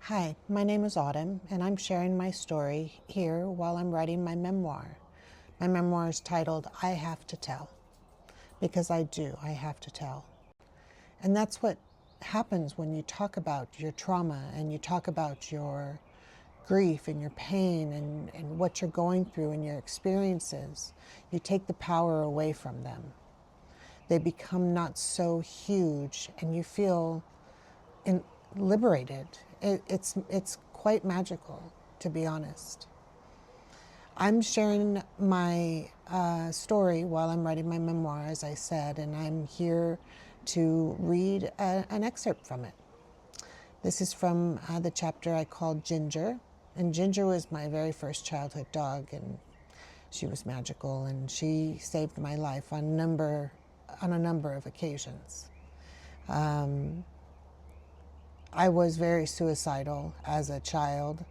Hi, my name is Autumn, and I'm sharing my story here while I'm writing my memoir. My memoir is titled, I Have to Tell, because I have to tell. And that's what happens when you talk about your trauma and you talk about your grief and your pain and what you're going through and your experiences. You take the power away from them. They become not so huge and you feel liberated. It's quite magical, to be honest. I'm sharing my story while I'm writing my memoir, as I said, and I'm here to read an excerpt from it. This is from the chapter I called Ginger, and Ginger was my very first childhood dog, and she was magical, and she saved my life on a number of occasions. I was very suicidal as a child,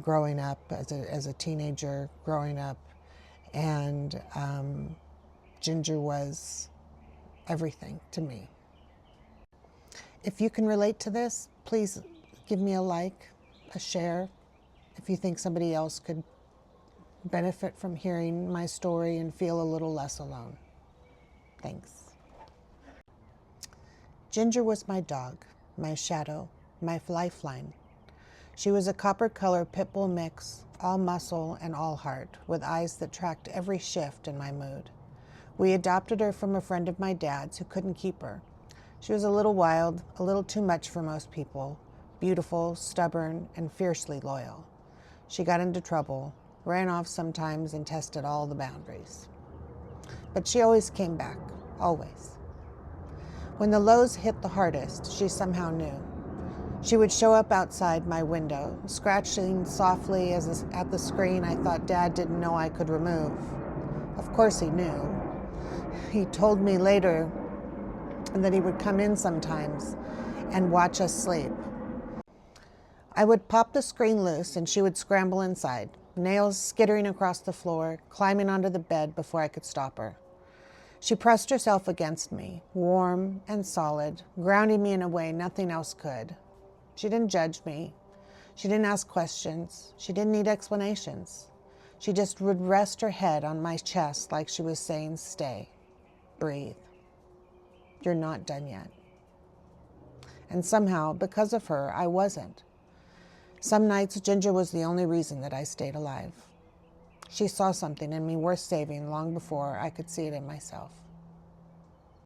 growing up, as a teenager growing up, and Ginger was everything to me. If you can relate to this, please give me a like, a share, if you think somebody else could benefit from hearing my story and feel a little less alone. Thanks. Ginger was my dog, my shadow, my lifeline. She was a copper-colored pit bull mix, all muscle and all heart, with eyes that tracked every shift in my mood. We adopted her from a friend of my dad's who couldn't keep her. She was a little wild, a little too much for most people, beautiful, stubborn, and fiercely loyal. She got into trouble, ran off sometimes, and tested all the boundaries. But she always came back, always. When the lows hit the hardest, she somehow knew. She would show up outside my window, scratching softly at the screen I thought Dad didn't know I could remove. Of course he knew. He told me later that he would come in sometimes and watch us sleep. I would pop the screen loose and she would scramble inside, nails skittering across the floor, climbing onto the bed before I could stop her. She pressed herself against me, warm and solid, grounding me in a way nothing else could. She didn't judge me. She didn't ask questions. She didn't need explanations. She just would rest her head on my chest like she was saying, stay, breathe. You're not done yet. And somehow, because of her, I wasn't. Some nights, Ginger was the only reason that I stayed alive. She saw something in me worth saving long before I could see it in myself.